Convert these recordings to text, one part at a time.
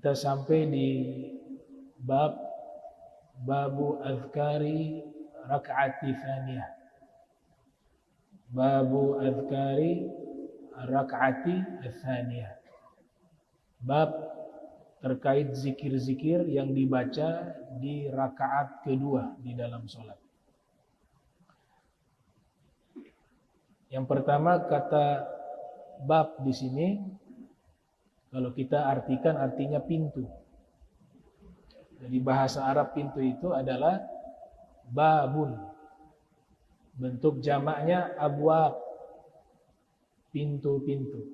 Kita sampai di babu azkari rak'ati thaniyah. Babu azkari rak'ati thaniyah. Bab terkait zikir-zikir yang dibaca di rakaat kedua di dalam sholat. Yang pertama, kata bab di sini kalau kita artikan artinya pintu. Jadi bahasa Arab pintu itu adalah babun. Bentuk jamaknya abwab, pintu-pintu.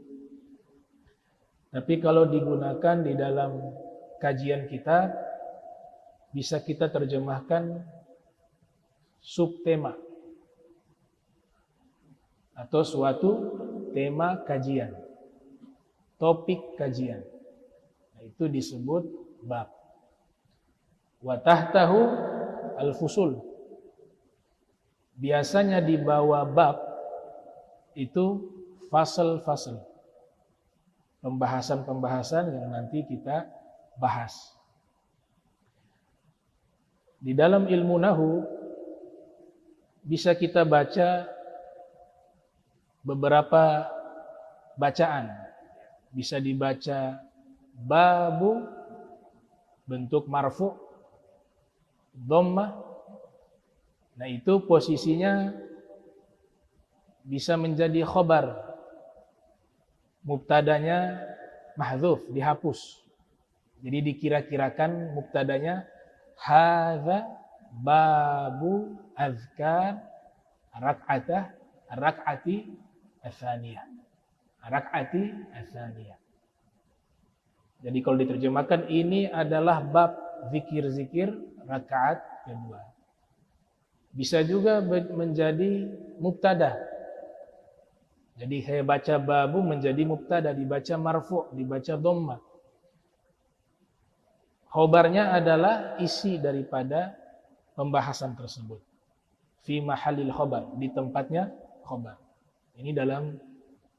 Tapi kalau digunakan di dalam kajian kita, bisa kita terjemahkan subtema atau suatu tema kajian, topik kajian. Nah, itu disebut bab. Wa tahtahu al-fusul. Biasanya di bawah bab itu fasal-fasal, pembahasan-pembahasan yang nanti kita bahas. Di dalam ilmu nahu bisa kita baca beberapa bacaan. Bisa dibaca babu bentuk marfu, dhammah. Nah, itu posisinya bisa menjadi khobar. Mubtadanya mahdzuf, dihapus. Jadi dikira-kirakan mubtadanya hadza babu azkar rak'ati ats-tsaniyah. Rak'ati ats-tsaniyah. Jadi kalau diterjemahkan ini adalah bab zikir-zikir rakaat kedua. Bisa juga menjadi mubtada. Jadi saya baca babu menjadi mubtada, dibaca marfu', dibaca dhammah. Khobarnya adalah isi daripada pembahasan tersebut. Fi mahallil khobar, di tempatnya khobar. Ini dalam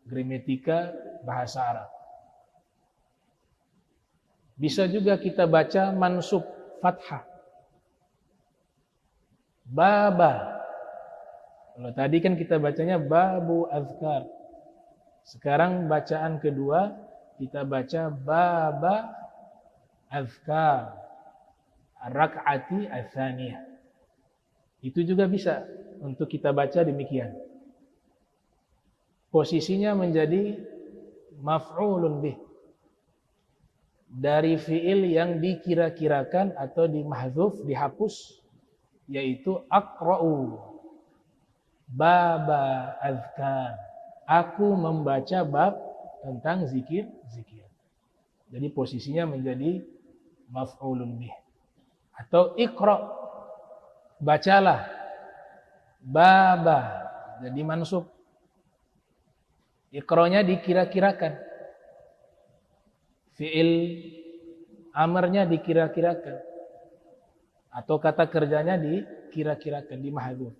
gramatika bahasa Arab. Bisa juga kita baca mansub fathah. Baba. Kalau tadi kan kita bacanya babu azkar. Sekarang bacaan kedua kita baca baba azkar rak'ati ats-tsaniyah. Itu juga bisa untuk kita baca demikian. Posisinya menjadi maf'ulun bih. Dari fiil yang dikira-kirakan atau dimahdzuf, dihapus, yaitu aqra'u baba azkar. Aku membaca bab tentang zikir-zikir. Jadi posisinya menjadi maf'ulun bih. Atau iqra', bacalah. Baba, jadi mansub. Iqra'-nya dikira-kirakan. Fi'il amarnya dikira-kirakan. Atau kata kerjanya dikira-kirakan, dimahdzuf.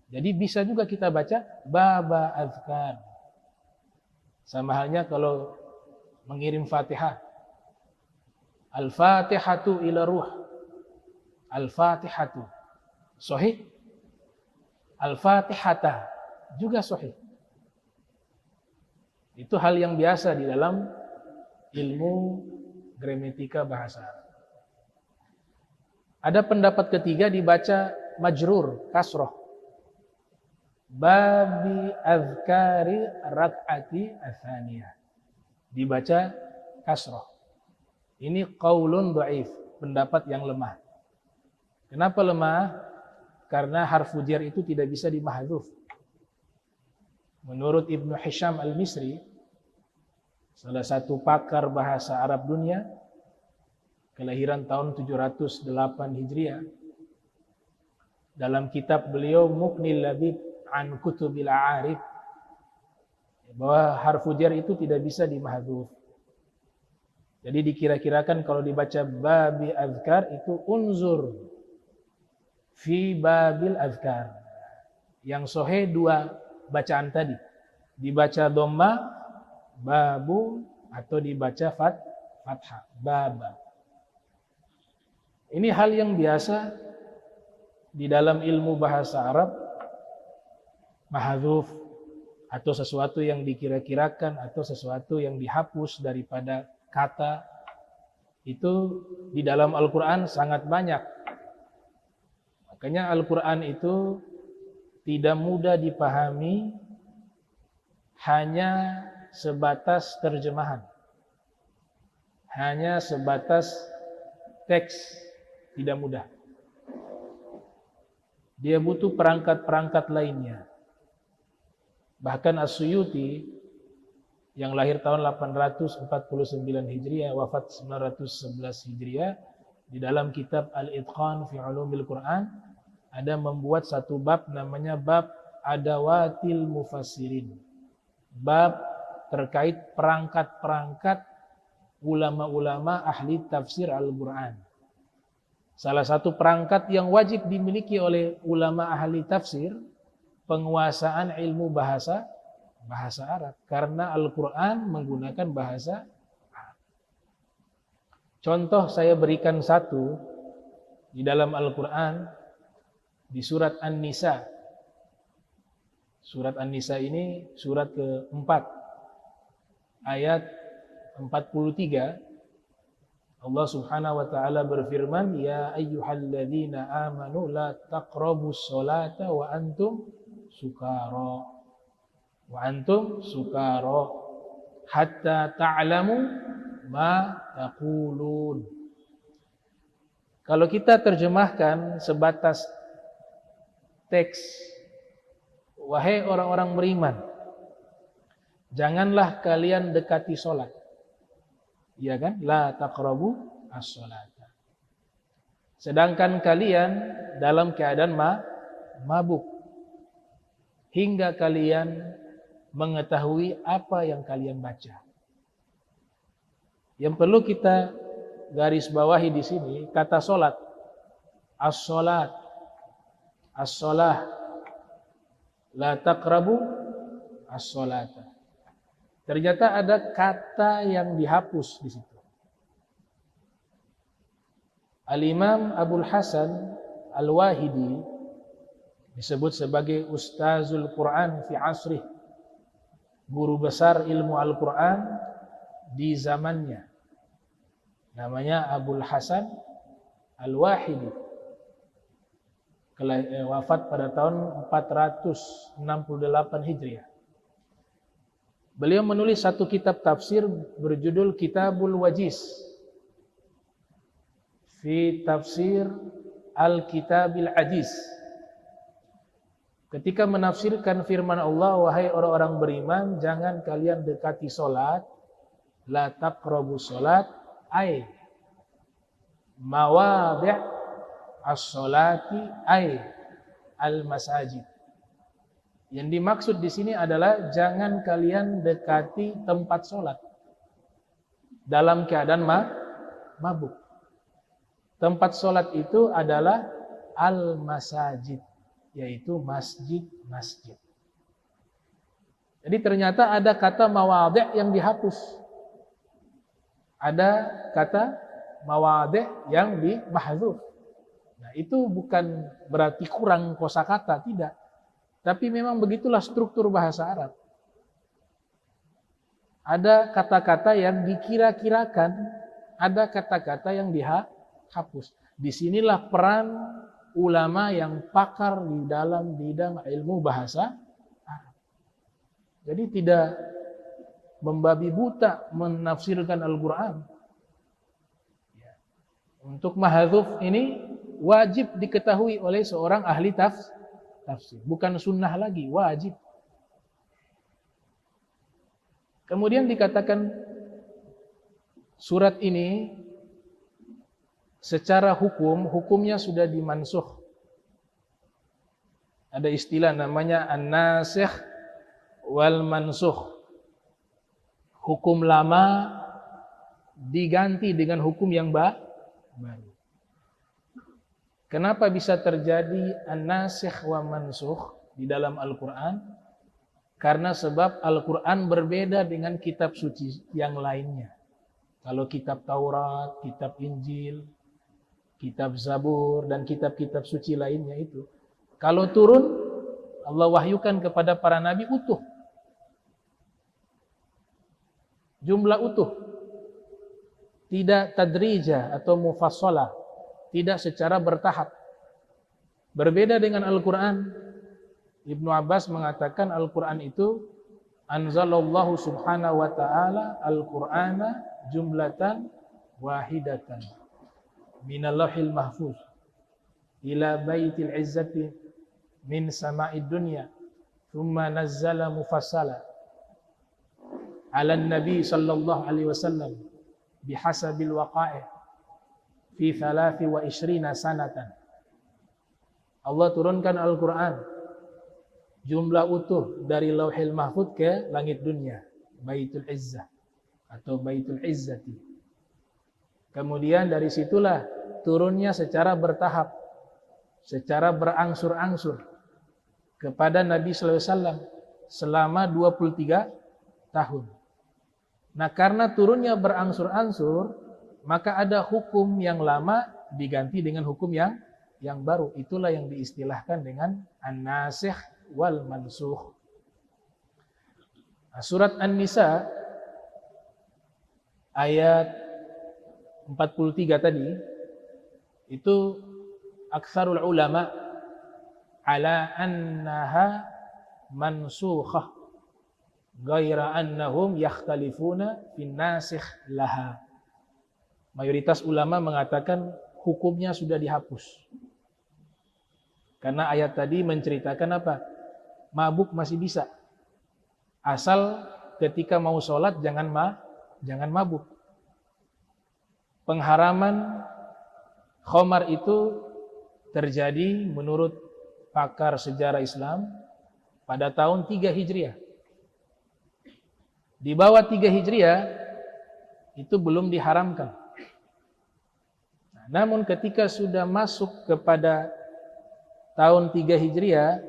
Jadi bisa juga kita baca baba azkar. Sama halnya kalau mengirim Fatihah. Al-Fatihatu ila ruh. Al-Fatihatu. Sahih? Al-Fatihata juga sahih. Itu hal yang biasa di dalam ilmu gramatika bahasa Arab. Ada pendapat ketiga dibaca majrur, kasroh. Babi azkari rak'ati ats-tsaniyah. Dibaca kasroh. Ini qaulun dhaif, pendapat yang lemah. Kenapa lemah? Karena harfu jar itu tidak bisa dimahdzuf. Menurut Ibnu Hisham Al-Misri, salah satu pakar bahasa Arab dunia, kelahiran tahun 708 Hijriah, dalam kitab beliau Muqnil Labib an Kutubil A'arif, bahwa harfu jar itu tidak bisa dimahdzuf. Jadi dikira-kirakan kalau dibaca babi azkar itu unzur fi babil azkar. Yang sahih dua bacaan tadi. Dibaca dhamma babu atau dibaca fathah, baba. Ini hal yang biasa di dalam ilmu bahasa Arab, mahdzuf atau sesuatu yang dikira-kirakan atau sesuatu yang dihapus daripada kata, itu di dalam Al-Quran sangat banyak. Makanya Al-Quran itu tidak mudah dipahami hanya sebatas terjemahan, hanya sebatas teks, tidak mudah. Dia butuh perangkat-perangkat lainnya. Bahkan As-Suyuti yang lahir tahun 849 Hijriah, wafat 911 Hijriah, di dalam kitab Al-Itqan fi Ulumil Quran ada membuat satu bab namanya bab Adawatil Mufassirin. Bab terkait perangkat-perangkat ulama-ulama ahli tafsir Al-Quran. Salah satu perangkat yang wajib dimiliki oleh ulama ahli tafsir, penguasaan ilmu bahasa Arab, karena Al-Quran menggunakan bahasa Arab. Contoh saya berikan satu di dalam Al-Quran, di surat An-Nisa. Surat An-Nisa ini surat keempat, ayat 43. Allah Subhanahu wa taala berfirman, "Ya ayyuhalladzina amanu la taqrabus sholata wa antum sukara. Wa antum sukara hatta ta'lamu ma taqulun." Kalau kita terjemahkan sebatas teks, wahai orang-orang beriman, janganlah kalian dekati sholat. Iya kan? La taqrabu as-sholata. Sedangkan kalian dalam keadaan mabuk, hingga kalian mengetahui apa yang kalian baca. Yang perlu kita garis bawahi di sini kata sholat, as-sholat, as-sholah, la taqrabu as-sholata. Ternyata ada kata yang dihapus di situ. Al-Imam Abul Hasan Al-Wahidi disebut sebagai Ustazul Quran fi asrih, guru besar ilmu Al-Quran di zamannya. Namanya Abul Hasan Al-Wahidi. Wafat pada tahun 468 Hijriah. Beliau menulis satu kitab tafsir berjudul Kitabul Wajiz fi Tafsir Al-Kitabil Ajiz. Ketika menafsirkan firman Allah, wahai orang-orang beriman, jangan kalian dekati solat, la taqrabu solat, ay mawadhi' as-solati, ay al-masajid. Yang dimaksud di sini adalah jangan kalian dekati tempat sholat dalam keadaan mabuk. Tempat sholat itu adalah al-masajid, yaitu masjid-masjid. Jadi ternyata ada kata mawadhi' yang dihapus. Ada kata mawadhi' yang dimahdzuf. Nah, itu bukan berarti kurang kosakata, tidak. Tapi memang begitulah struktur bahasa Arab. Ada kata-kata yang dikira-kirakan, ada kata-kata yang dihapus. Disinilah peran ulama yang pakar di dalam bidang ilmu bahasa Arab. Jadi tidak membabi buta menafsirkan Al-Quran. Untuk mahdzuf ini wajib diketahui oleh seorang ahli tafsir. Bukan sunnah lagi, wajib. Kemudian dikatakan surat ini secara hukumnya sudah dimansuh. Ada istilah namanya an-nasikh wal mansukh. Hukum lama diganti dengan hukum yang baru. Kenapa bisa terjadi an-nasikh wa mansukh di dalam Al-Quran? Karena sebab Al-Quran berbeda dengan kitab suci yang lainnya. Kalau kitab Taurat, kitab Injil, kitab Zabur, dan kitab-kitab suci lainnya itu, kalau turun, Allah wahyukan kepada para nabi utuh. Jumlah utuh. Tidak tadrija atau mufassalah. Tidak secara bertahap. Berbeda dengan Al-Quran. Ibnu Abbas mengatakan Al-Quran itu anzalallahu subhanahu wa ta'ala Al-Qur'ana jumlatan wahidatan minal lauhil mahfuz ila baitil izzati min sama'id dunya thumma nazzala mufassala ala nabi sallallahu alaihi wasallam bihasabil waqa'i fi 23 sanatan. Allah turunkan Al-Quran jumlah utuh dari Lauhil Mahfuz ke langit dunia, Baitul Izzah atau Baitul Izzati. Kemudian dari situlah turunnya secara bertahap, secara berangsur-angsur kepada Nabi sallallahu alaihi wasallam selama 23 tahun. Nah, karena turunnya berangsur-angsur, maka ada hukum yang lama diganti dengan hukum yang baru. Itulah yang diistilahkan dengan an-nasikh wal mansukh. Surat An-Nisa ayat 43 tadi itu aktsarul ulama ala annaha mansukhah ghaira annahum yakhtalifuna fin nasikh laha. Mayoritas ulama mengatakan hukumnya sudah dihapus. Karena ayat tadi menceritakan apa? Mabuk masih bisa. Asal ketika mau sholat jangan mabuk. Pengharaman khamar itu terjadi menurut pakar sejarah Islam pada tahun 3 Hijriah. Di bawah 3 Hijriah itu belum diharamkan. Nah, namun ketika sudah masuk kepada tahun 3 Hijriah,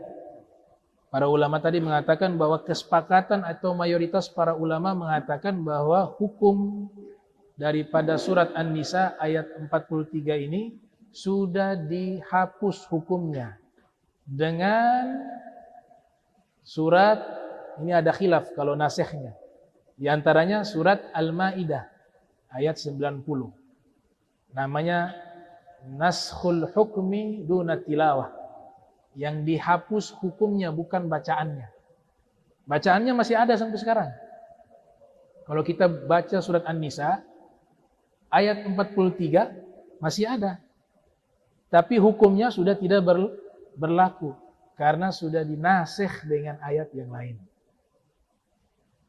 para ulama tadi mengatakan bahwa kesepakatan atau mayoritas para ulama mengatakan bahwa hukum daripada surat An-Nisa ayat 43 ini sudah dihapus hukumnya dengan surat, ini ada khilaf kalau nasikhnya. Di antaranya surat Al-Maidah ayat 90. Namanya naskhul hukmi duna tilawah. Yang dihapus hukumnya bukan bacaannya. Bacaannya masih ada sampai sekarang. Kalau kita baca surat An-Nisa ayat 43 masih ada. Tapi hukumnya sudah tidak berlaku karena sudah dinasikh dengan ayat yang lain.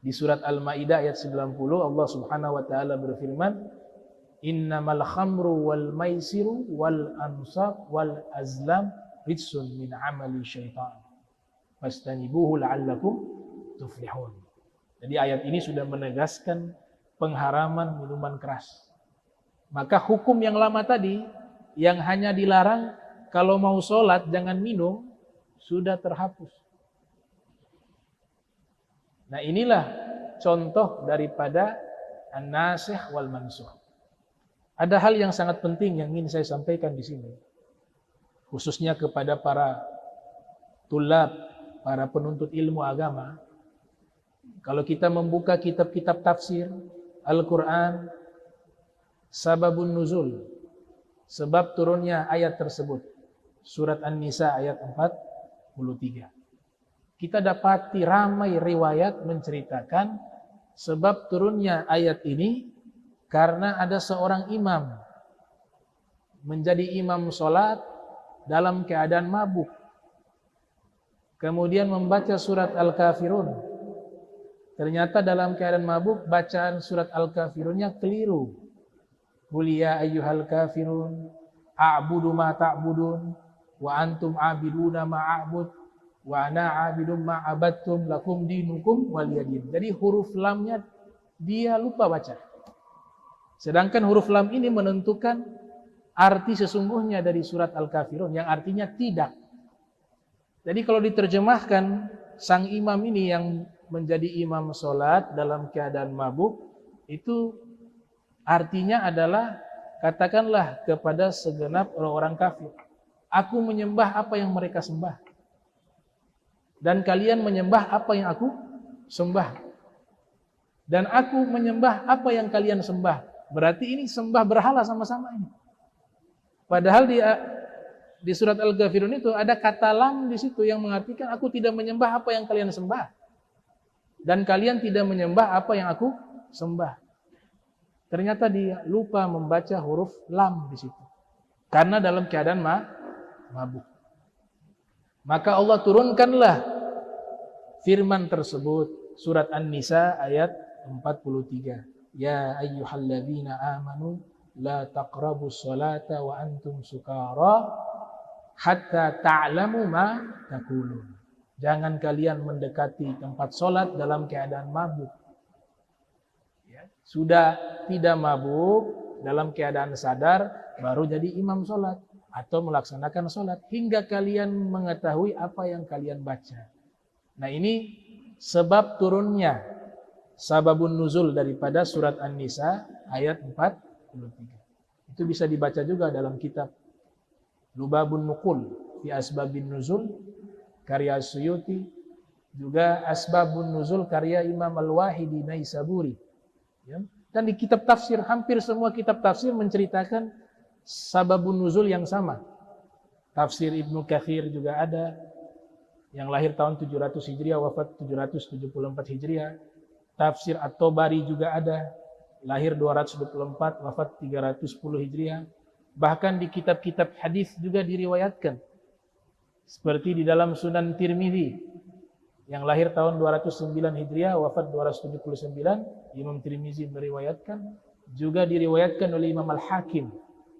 Di surat Al-Maidah ayat 90 Allah Subhanahu wa taala berfirman, "Innamal khamru wal maisiru wal ansab wal azlam rijsun min amali syaitan fastanibuhu la'allakum tuflihun." Jadi ayat ini sudah menegaskan pengharaman minuman keras. Maka hukum yang lama tadi yang hanya dilarang kalau mau sholat jangan minum sudah terhapus. Nah, inilah contoh daripada an-nasikh wal mansukh. Ada hal yang sangat penting yang ingin saya sampaikan di sini. Khususnya kepada para tulab, para penuntut ilmu agama. Kalau kita membuka kitab-kitab tafsir Al-Quran, sababun nuzul, sebab turunnya ayat tersebut, surat An-Nisa ayat 43. Kita dapati ramai riwayat menceritakan sebab turunnya ayat ini karena ada seorang imam menjadi imam sholat dalam keadaan mabuk. Kemudian membaca surat Al-Kafirun. Ternyata dalam keadaan mabuk bacaan surat Al-Kafirunnya keliru. Qul ya ayyuhal kafirun a'budu ma ta'budun wa antum 'abiduna ma a'bud wa ana 'abidum ma 'abadtum lakum dinukum waliyadin. Jadi huruf lamnya dia lupa baca. Sedangkan huruf lam ini menentukan arti sesungguhnya dari surat Al-Kafirun yang artinya tidak. Jadi kalau diterjemahkan sang imam ini yang menjadi imam sholat dalam keadaan mabuk itu Artinya adalah katakanlah kepada segenap orang-orang kafir, aku menyembah apa yang mereka sembah dan kalian menyembah apa yang aku sembah, dan aku menyembah apa yang kalian sembah. Berarti ini sembah berhala sama-sama ini. Padahal di surat Al-Ghafirun itu ada kata lam di situ yang mengartikan aku tidak menyembah apa yang kalian sembah dan kalian tidak menyembah apa yang aku sembah. Ternyata dia lupa membaca huruf lam di situ karena dalam keadaan mabuk. Maka Allah turunkanlah firman tersebut, surat An-Nisa ayat 43. Ya ayyuhalladzina amanu la taqrabus salata wa antum sukara hatta ta'lamu ma taqulun. Jangan kalian mendekati tempat salat dalam keadaan mabuk. Ya, sudah tidak mabuk, dalam keadaan sadar baru jadi imam salat atau melaksanakan salat hingga kalian mengetahui apa yang kalian baca. Nah, ini sebab turunnya, sababun nuzul daripada surat An-Nisa ayat 43. Itu bisa dibaca juga dalam kitab Lubabun Nuqul fi Asbabin Nuzul karya Suyuti, juga Asbabun Nuzul karya Imam Al-Wahidi Naisaburi. Ya. Dan di kitab tafsir, hampir semua kitab tafsir menceritakan sababun nuzul yang sama. Tafsir Ibnu Katsir juga ada, yang lahir tahun 700 Hijriah, wafat 774 Hijriah. Tafsir At-Tabari juga ada, lahir 224, wafat 310 Hijriah. Bahkan di kitab-kitab hadis juga diriwayatkan. Seperti di dalam Sunan Tirmidzi, yang lahir tahun 209 Hijriah, wafat 279, Imam Tirmidzi meriwayatkan. Juga diriwayatkan oleh Imam Al-Hakim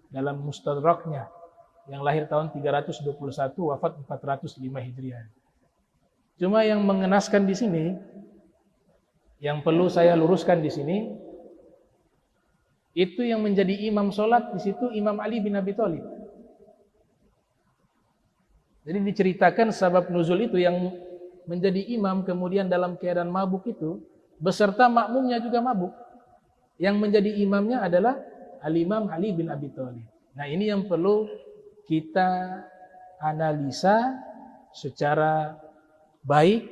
dalam Mustadraknya, yang lahir tahun 321, wafat 405 Hijriah. Cuma yang mengenaskan di sini, yang perlu saya luruskan di sini, itu yang menjadi imam sholat di situ Imam Ali bin Abi Thalib. Jadi diceritakan sabab nuzul itu yang menjadi imam kemudian dalam keadaan mabuk itu, beserta makmumnya juga mabuk. Yang menjadi imamnya adalah Al-Imam Ali bin Abi Thalib. Nah, ini yang perlu kita analisa secara baik.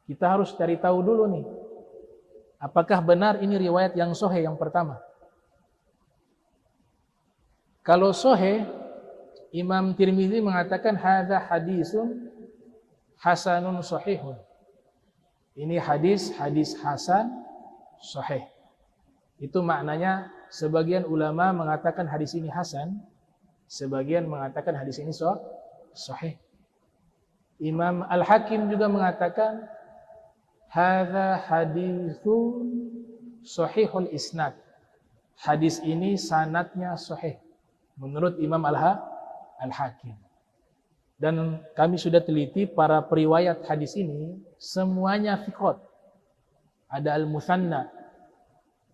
Kita harus cari tahu dulu nih, apakah benar ini riwayat yang sahih yang pertama. Kalau sahih, Imam Tirmidzi mengatakan hadza hadisun hasanun sahihun. Ini hadis hasan sahih. Itu maknanya sebagian ulama mengatakan hadis ini hasan, sebagian mengatakan hadis ini sahih. Imam Al-Hakim juga mengatakan hadza haditsun sahihul isnad. Hadis ini sanadnya sahih menurut Imam Al-Hakim. Dan kami sudah teliti para periwayat hadis ini semuanya thiqat. Ada Al-Muthanna.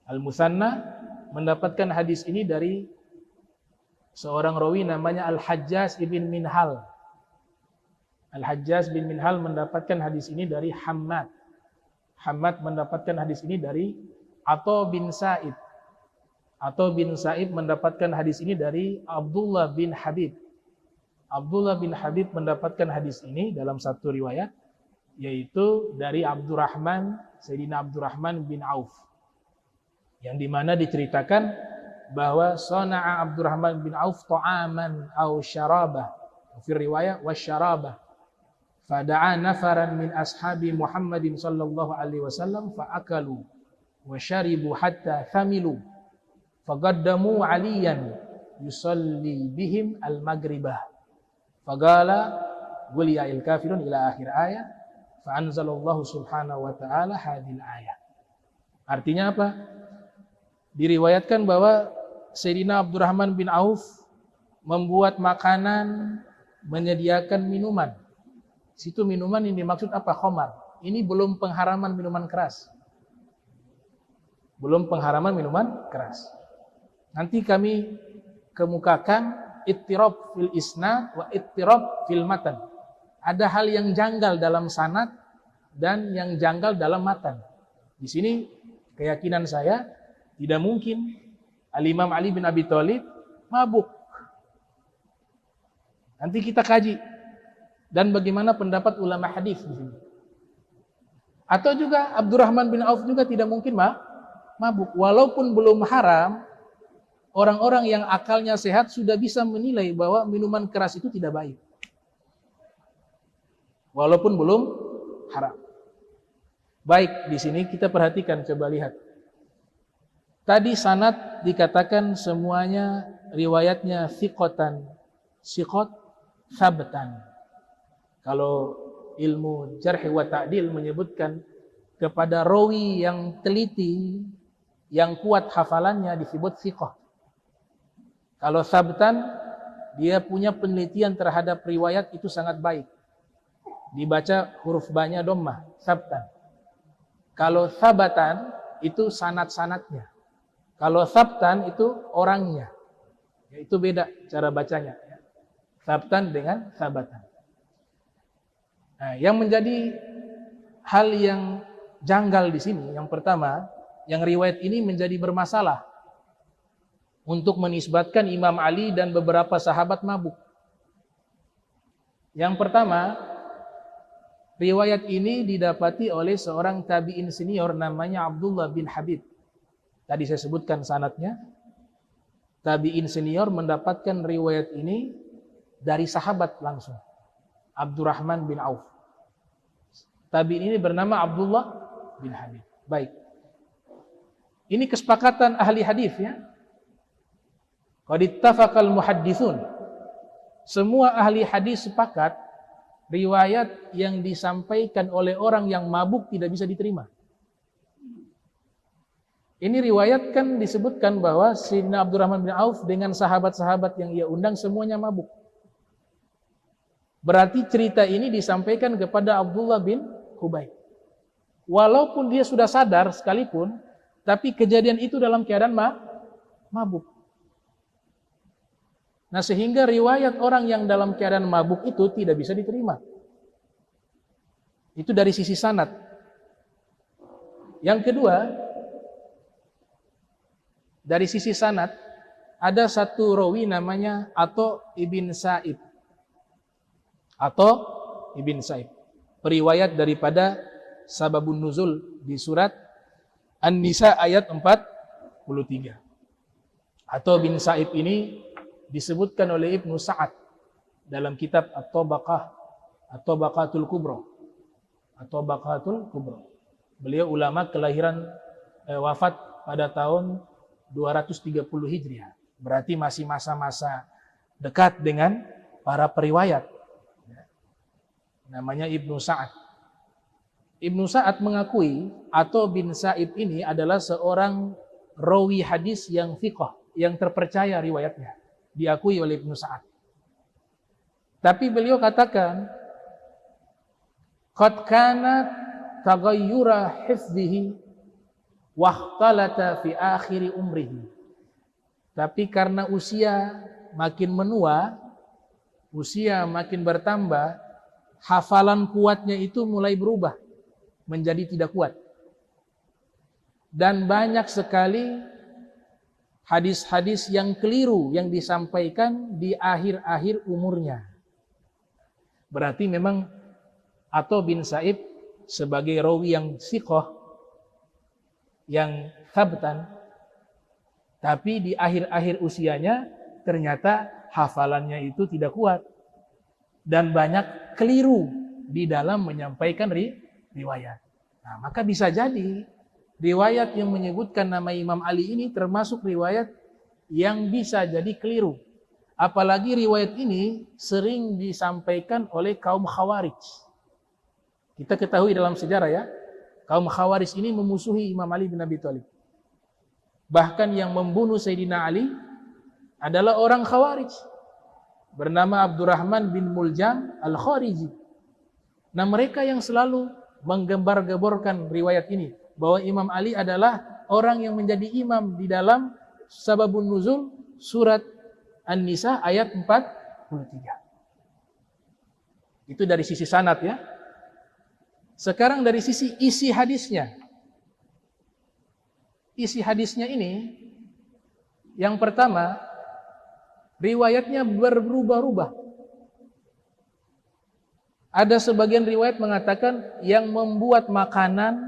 Al-Muthanna mendapatkan hadis ini dari seorang rawi namanya Al-Hajjaj ibn Minhal. Al-Hajjaj bin Minhal mendapatkan hadis ini dari Hammad. Hammad mendapatkan hadis ini dari Atha bin Sa'id. Atha bin Sa'id mendapatkan hadis ini dari Abdullah bin Habib. Abdullah bin Habib mendapatkan hadis ini dalam satu riwayat, yaitu dari Abdurrahman, Sayyidina Abdurrahman bin Auf, yang dimana diceritakan bahwa sana'a Abdurrahman bin Auf ta'aman aw syarabah, fi riwayat wasyarabah, fada'a nafaran min ashabi Muhammadin sallallahu alaihi wasallam fa'akalu wa syaribu hatta thamilu faqaddamu aliyan yusalli bihim al-maghribah faqala guliya'il kafirun ila akhir ayat fa'anzalallahu subhanahu wa ta'ala hadhil ayat. Artinya apa? Diriwayatkan bahwa Sayyidina Abdurrahman bin Auf membuat makanan, menyediakan minuman. Situ minuman yang dimaksud apa? Khamar. Ini belum pengharaman minuman keras. Belum pengharaman minuman keras. Nanti kami kemukakan ittirab fil isnad wa ittirab fil matan. Ada hal yang janggal dalam sanad dan yang janggal dalam matan. Di sini keyakinan saya Tidak mungkin Al-Imam Ali bin Abi Thalib mabuk. Nanti kita kaji. Dan bagaimana pendapat ulama hadis di sini. Atau juga Abdurrahman bin Auf juga tidak mungkin mabuk. Walaupun belum haram, orang-orang yang akalnya sehat sudah bisa menilai bahwa minuman keras itu tidak baik. Walaupun belum haram. Baik, di sini kita perhatikan, coba lihat. Tadi sanad dikatakan semuanya riwayatnya thiqatan, thiqat, sabtan. Kalau ilmu jarh wa ta'dil menyebutkan kepada rawi yang teliti, yang kuat hafalannya disebut thiqah. Kalau sabtan, dia punya penelitian terhadap riwayat itu sangat baik. Dibaca huruf ba-nya dhammah, sabtan. Kalau sabatan itu sanad-sanadnya. Kalau sabtan itu orangnya. Ya, itu beda cara bacanya. Sabtan dengan sabatan. Nah, yang menjadi hal yang janggal di sini, yang pertama, yang riwayat ini menjadi bermasalah untuk menisbatkan Imam Ali dan beberapa sahabat mabuk. Yang pertama, riwayat ini didapati oleh seorang tabi'in senior namanya Abdullah bin Habib. Tadi saya sebutkan sanadnya. Tabi'in senior mendapatkan riwayat ini dari sahabat langsung. Abdurrahman bin Auf. Tabi'in ini bernama Abdullah bin Habib. Baik. Ini kesepakatan ahli hadis ya. Qad ittafaqal muhadditsun. Semua ahli hadis sepakat riwayat yang disampaikan oleh orang yang mabuk tidak bisa diterima. Ini riwayat kan disebutkan bahwa Sayyidina Abdurrahman bin Auf dengan sahabat-sahabat yang ia undang semuanya mabuk. Berarti cerita ini disampaikan kepada Abdullah bin Hubayb. Walaupun dia sudah sadar sekalipun, tapi kejadian itu dalam keadaan mabuk. Nah, sehingga riwayat orang yang dalam keadaan mabuk itu tidak bisa diterima. Itu dari sisi sanad. Yang kedua, dari sisi sanad ada satu rawi namanya Atha ibn Sa'ib. Atha ibn Sa'ib, periwayat daripada sababun nuzul di surat An-Nisa ayat 43. Atha bin Sa'ib ini disebutkan oleh Ibnu Sa'ad dalam kitab At-Tabaqah, At-Tabaqatul Kubra. At-Tabaqatul Kubra. Beliau ulama kelahiran wafat pada tahun 230 Hijriah. Berarti masih masa-masa dekat dengan para periwayat. Namanya Ibnu Sa'ad. Ibnu Sa'ad mengakui Atha bin Sa'ib ini adalah seorang rawi hadis yang thiqah, yang terpercaya riwayatnya. Diakui oleh Ibnu Sa'ad. Tapi beliau katakan, qad kana taghayyura hifdhihi wa ikhtalata fi akhir umrihi. Tapi karena usia makin menua, usia makin bertambah, hafalan kuatnya itu mulai berubah menjadi tidak kuat. Dan banyak sekali hadis-hadis yang keliru yang disampaikan di akhir-akhir umurnya. Berarti memang Atha bin Sa'ib sebagai rawi yang thiqah, yang sabtan, tapi di akhir-akhir usianya ternyata hafalannya itu tidak kuat dan banyak keliru di dalam menyampaikan riwayat. Nah, maka bisa jadi riwayat yang menyebutkan nama Imam Ali ini termasuk riwayat yang bisa jadi keliru. Apalagi riwayat ini sering disampaikan oleh kaum Khawarij. Kita ketahui dalam sejarah ya, kaum Khawarij ini memusuhi Imam Ali bin Abi Thalib. Bahkan yang membunuh Sayyidina Ali adalah orang Khawarij bernama Abdurrahman bin Muljam Al-Khariji. Nah, mereka yang selalu menggembar-geborkan riwayat ini bahwa Imam Ali adalah orang yang menjadi imam di dalam sababun nuzul surat An-Nisa ayat 43. Itu dari sisi sanad ya. Sekarang dari sisi isi hadisnya. isi hadisnya ini, yang pertama, riwayatnya berubah-ubah. Ada sebagian riwayat mengatakan yang membuat makanan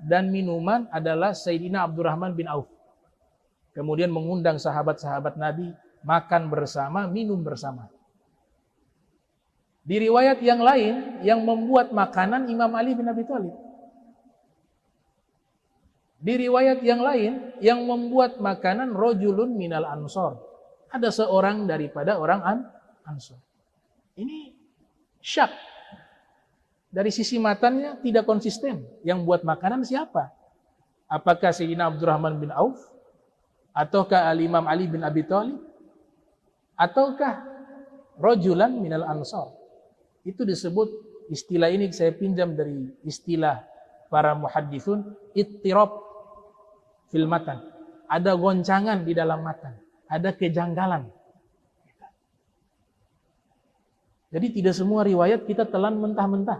dan minuman adalah Sayyidina Abdurrahman bin Auf. Kemudian mengundang sahabat-sahabat Nabi makan bersama, minum bersama. Di riwayat yang lain, yang membuat makanan Imam Ali bin Abi Thalib. Di riwayat yang lain, yang membuat makanan rojulun minal ansor. Ada seorang daripada orang ansor. Ini syak. Dari sisi matanya tidak konsisten. Yang buat makanan siapa? Apakah Sayyidina Abdurrahman bin Auf? Ataukah Al-Imam Ali bin Abi Thalib? Ataukah rojulan minal ansor? Itu disebut, istilah ini saya pinjam dari istilah para muhadditsun, ittirab fil matan. Ada goncangan di dalam matan, ada kejanggalan. Jadi tidak semua riwayat kita telan mentah-mentah.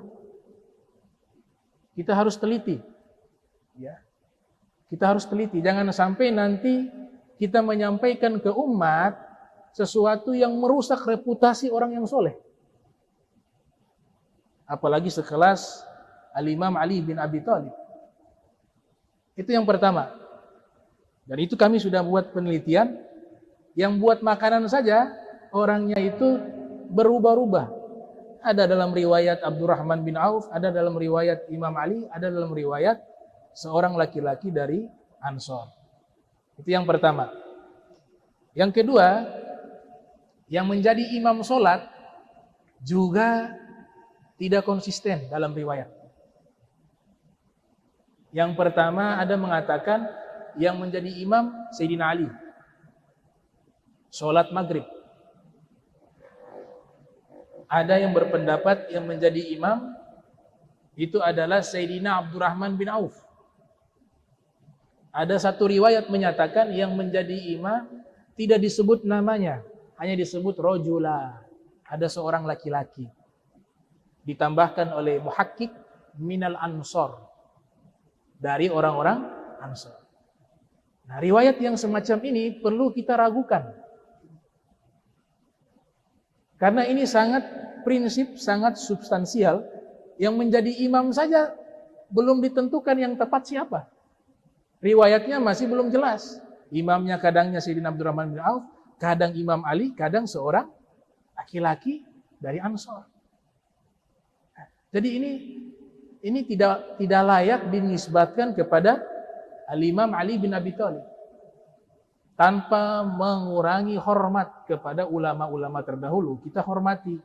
Kita harus teliti. Ya. Kita harus teliti, jangan sampai nanti kita menyampaikan ke umat sesuatu yang merusak reputasi orang yang soleh. Apalagi sekelas Al-Imam Ali bin Abi Thalib. Itu yang pertama. Dan itu kami sudah buat penelitian. Yang buat makanan saja, orangnya itu berubah-ubah. Ada dalam riwayat Abdurrahman bin Auf, ada dalam riwayat Imam Ali, ada dalam riwayat seorang laki-laki dari Ansor. Itu yang pertama. Yang kedua, yang menjadi imam sholat juga tidak konsisten dalam riwayat. Yang pertama ada mengatakan yang menjadi imam Sayyidina Ali. Sholat maghrib. Ada yang berpendapat yang menjadi imam itu adalah Sayyidina Abdurrahman bin Auf. Ada satu riwayat menyatakan yang menjadi imam tidak disebut namanya, hanya disebut rojula. Ada seorang laki-laki. Ditambahkan oleh muhakkik minal ansor. Dari orang-orang ansor. Nah, riwayat yang semacam ini perlu kita ragukan. Karena ini sangat prinsip, sangat substansial. Yang menjadi imam saja belum ditentukan yang tepat siapa. Riwayatnya masih belum jelas. Imamnya kadangnya Sayyidina Abdurrahman bin Auf, kadang Imam Ali, kadang seorang laki-laki dari Ansor. Jadi ini tidak layak dinisbatkan kepada Al-Imam Ali bin Abi Thalib. Tanpa mengurangi hormat kepada ulama-ulama terdahulu, kita hormati.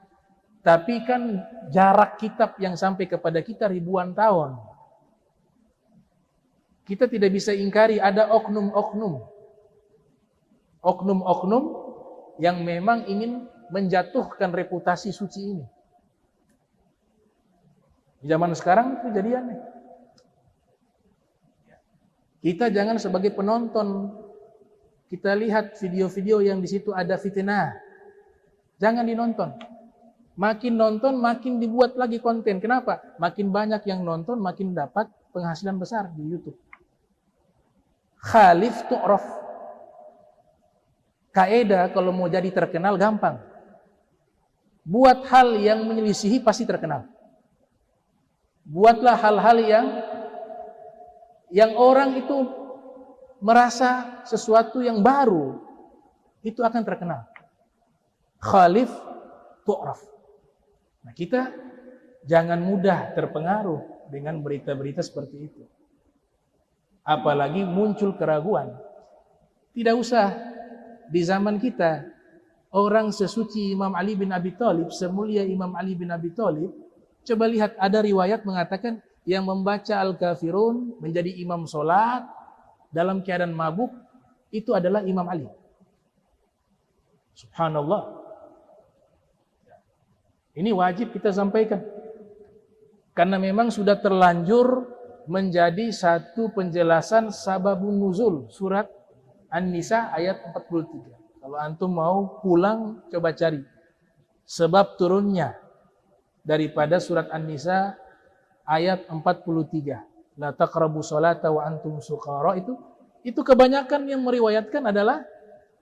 Tapi kan jarak kitab yang sampai kepada kita ribuan tahun. Kita tidak bisa ingkari ada oknum-oknum. Oknum-oknum yang memang ingin menjatuhkan reputasi suci ini. Di zaman sekarang itu kejadiannya. Kita jangan sebagai penonton, kita lihat video-video yang di situ ada fitnah. Jangan dinonton. Makin nonton, makin dibuat lagi konten. Kenapa? Makin banyak yang nonton, makin dapat penghasilan besar di YouTube. Khalif tu'raf. Kaidah kalau mau jadi terkenal gampang. Buat hal yang menyelisihi pasti terkenal. Buatlah hal-hal yang orang itu merasa sesuatu yang baru, itu akan terkenal. Khalif tu'raf. Nah, kita jangan mudah terpengaruh dengan berita-berita seperti itu. Apalagi muncul keraguan. Tidak usah di zaman kita orang sesuci Imam Ali bin Abi Thalib, semulia Imam Ali bin Abi Thalib, coba lihat ada riwayat mengatakan yang membaca Al-Kafirun menjadi imam sholat dalam keadaan mabuk itu adalah Imam Ali. Subhanallah. Ini wajib kita sampaikan. Karena memang sudah terlanjur menjadi satu penjelasan sababun nuzul surat An-Nisa ayat 43. Kalau antum mau pulang coba cari sebab turunnya daripada surat An-Nisa ayat 43. La taqrabu sholata wa antum suqara, itu Itu kebanyakan yang meriwayatkan adalah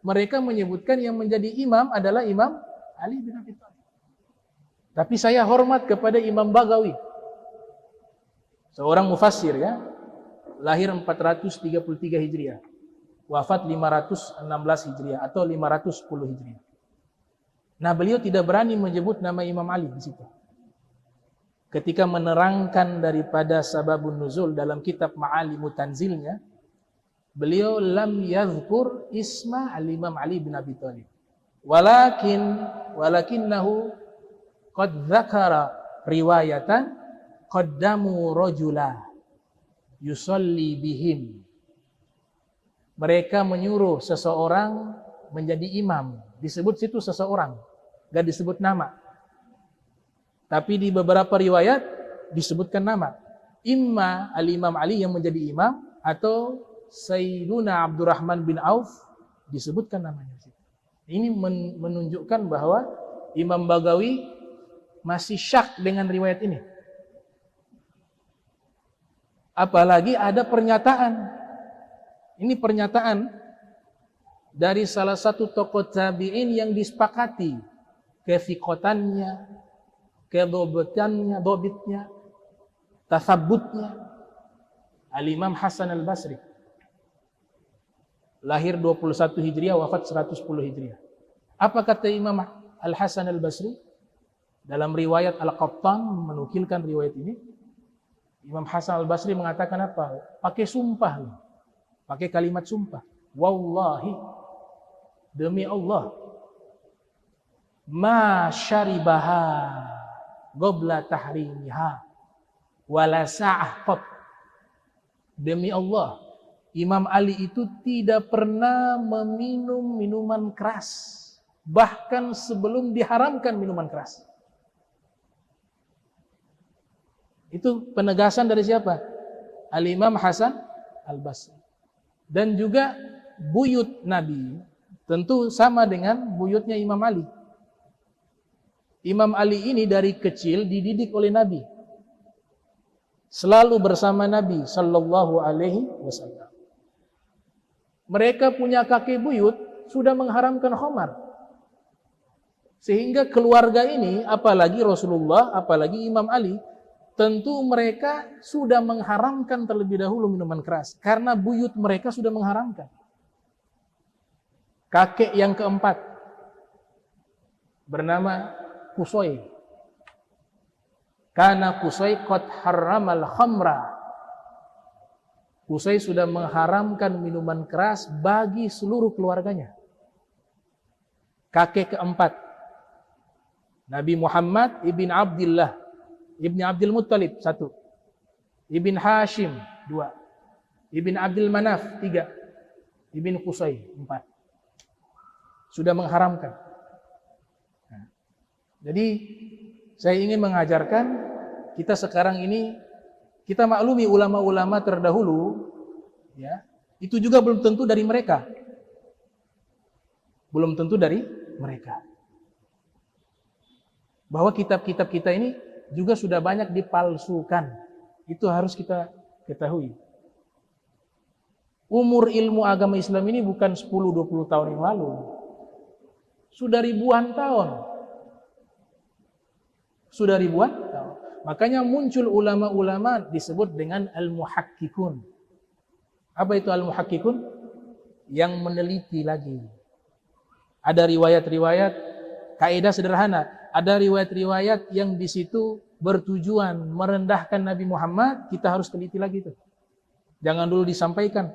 mereka menyebutkan yang menjadi imam adalah Imam Ali bin Abi Thalib. Tapi saya hormat kepada Imam Bagawi, seorang mufassir ya, lahir 433 Hijriah, wafat 516 Hijriah atau 510 Hijriah. Nah, beliau tidak berani menyebut nama Imam Ali di situ. Ketika menerangkan daripada sababun nuzul dalam kitab Ma'alimu Tanzilnya, beliau lam yadhkur isma al-Imam Ali bin Abi Thalib. Walakinnahu qad dzakara riwayatan qaddamu rajula yusalli bihim. Mereka menyuruh seseorang menjadi imam. Disebut situ seseorang, enggak disebut nama. Tapi di beberapa riwayat disebutkan nama. Imma al-Imam Ali yang menjadi imam atau Sayyiduna Abdurrahman bin Auf disebutkan namanya. Ini menunjukkan bahwa Imam Bagawi masih syak dengan riwayat ini. Apalagi ada pernyataan. Ini pernyataan dari salah satu tokoh tabi'in yang disepakati kefiqatannya, kedobitannya, tasabutnya, Al-Imam Hasan Al-Basri. Lahir 21 Hijriah, wafat 110 Hijriah. Apa kata Imam Al-Hasan Al-Basri? Dalam riwayat Al-Qattan menukilkan riwayat ini. Imam Hasan Al-Basri mengatakan apa? Pakai sumpah. Pakai kalimat sumpah. Wallahi, demi Allah, ma syaribaha qabla tahrimiha wala sa'ah qat. Demi Allah, Imam Ali itu tidak pernah meminum minuman keras, bahkan sebelum diharamkan minuman keras. Itu penegasan dari siapa? Al-Imam Hasan Al-Basri. Dan juga buyut Nabi tentu sama dengan buyutnya Imam Ali. Imam Ali ini dari kecil dididik oleh Nabi, selalu bersama Nabi sallallahu alaihi wasallam. Mereka punya kakek buyut sudah mengharamkan khamar. Sehingga keluarga ini, apalagi Rasulullah, apalagi Imam Ali, tentu mereka sudah mengharamkan terlebih dahulu minuman keras. Karena buyut mereka sudah mengharamkan. Kakek yang keempat bernama Qusay. Karena Qusay qad harramal khamra. Qusay sudah mengharamkan minuman keras bagi seluruh keluarganya. Kakek keempat, Nabi Muhammad ibn Abdullah, ibn Abdul Muttalib, 1. Ibn Hashim, 2. Ibn Abdul Manaf, 3. Ibn Qusay, 4. Sudah mengharamkan. Nah, jadi saya ingin mengajarkan kita sekarang ini, kita maklumi ulama-ulama terdahulu, ya, itu juga belum tentu dari mereka. Belum tentu dari mereka. Bahwa kitab-kitab kita ini juga sudah banyak dipalsukan. Itu harus kita ketahui. Umur ilmu agama Islam ini bukan 10-20 tahun yang lalu. Sudah ribuan tahun. Sudah ribuan tahun. Makanya muncul ulama-ulama disebut dengan al-muhakkikun. Apa itu al-muhakkikun? Yang meneliti lagi. Ada riwayat-riwayat, kaidah sederhana. Ada riwayat-riwayat yang di situ bertujuan merendahkan Nabi Muhammad, kita harus teliti lagi itu. Jangan dulu disampaikan.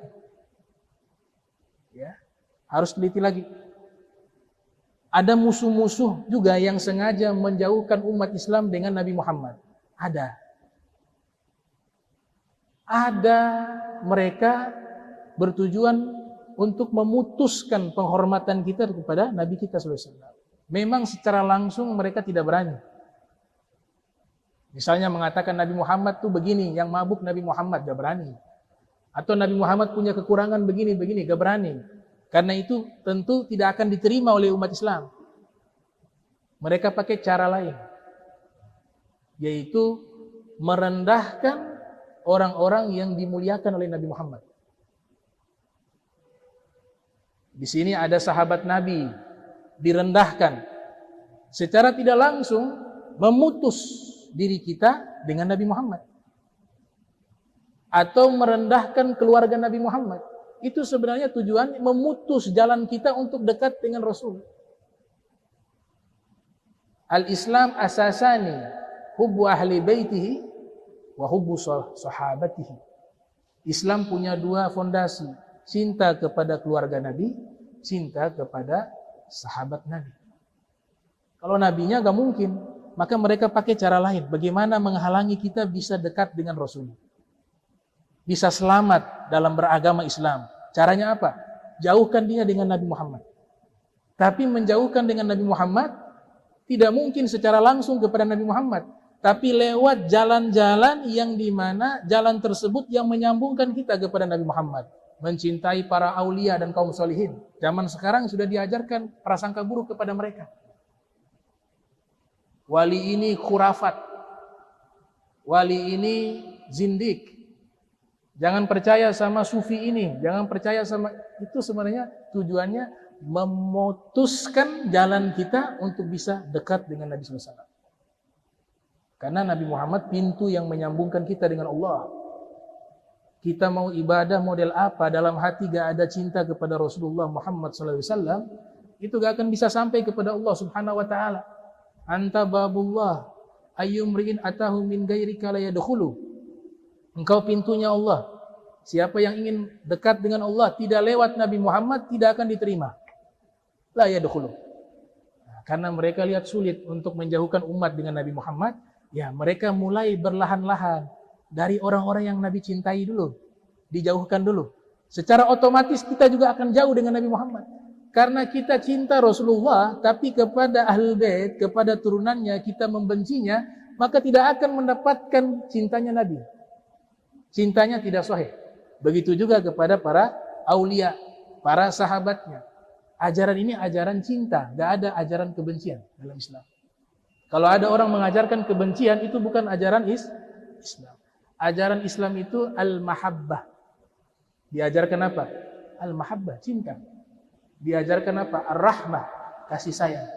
Ya, harus teliti lagi. Ada musuh-musuh juga yang sengaja menjauhkan umat Islam dengan Nabi Muhammad. Ada mereka bertujuan untuk memutuskan penghormatan kita kepada Nabi kita sallallahu alaihi wasallam. Memang secara langsung mereka tidak berani. Misalnya mengatakan Nabi Muhammad tuh begini, yang mabuk Nabi Muhammad, gak berani. Atau Nabi Muhammad punya kekurangan begini-begini, gak berani. Karena itu tentu tidak akan diterima oleh umat Islam. Mereka pakai cara lain, yaitu merendahkan orang-orang yang dimuliakan oleh Nabi Muhammad. Di sini ada sahabat Nabi direndahkan. Secara tidak langsung memutus diri kita dengan Nabi Muhammad. Atau merendahkan keluarga Nabi Muhammad. Itu sebenarnya tujuan memutus jalan kita untuk dekat dengan Rasul. Al-Islam asasani hubbu ahli baitihi wa hubbu sahabatihi. Islam punya dua fondasi. Cinta kepada keluarga Nabi, cinta kepada sahabat Nabi. Kalau Nabinya gak mungkin, maka mereka pakai cara lain. Bagaimana menghalangi kita bisa dekat dengan Rasul, bisa selamat dalam beragama Islam. Caranya apa? Jauhkan dia dengan Nabi Muhammad. Tapi menjauhkan dengan Nabi Muhammad tidak mungkin secara langsung kepada Nabi Muhammad, tapi lewat jalan-jalan yang dimana jalan tersebut yang menyambungkan kita kepada Nabi Muhammad. Mencintai para aulia dan kaum solihin. Zaman sekarang sudah diajarkan prasangka buruk kepada mereka. Wali ini khurafat, wali ini zindik. Jangan percaya sama sufi ini, jangan percaya sama itu. Sebenarnya tujuannya memutuskan jalan kita untuk bisa dekat dengan Nabi SAW. Karena Nabi Muhammad pintu yang menyambungkan kita dengan Allah. Kita mau ibadah model apa, dalam hati gak ada cinta kepada Rasulullah Muhammad SAW, itu gak akan bisa sampai kepada Allah Subhanahu Wa Taala. Anta babullah ayyumri'in atahu min ghairika la yadkhulu. Engkau pintunya Allah. Siapa yang ingin dekat dengan Allah tidak lewat Nabi Muhammad tidak akan diterima. La yadkhulu. Karena mereka lihat sulit untuk menjauhkan umat dengan Nabi Muhammad, ya mereka mulai berlahan-lahan dari orang-orang yang Nabi cintai dulu, dijauhkan dulu. Secara otomatis kita juga akan jauh dengan Nabi Muhammad. Karena kita cinta Rasulullah, tapi kepada Ahlul Bait, kepada turunannya kita membencinya, maka tidak akan mendapatkan cintanya Nabi. Cintanya tidak sahih. Begitu juga kepada para aulia, para sahabatnya. Ajaran ini ajaran cinta, gak ada ajaran kebencian dalam Islam. Kalau ada orang mengajarkan kebencian, itu bukan ajaran Islam. Ajaran Islam itu al-mahabbah. Diajarkan apa? Al-mahabbah, cinta. Diajarkan apa? Ar-rahmah, kasih sayang.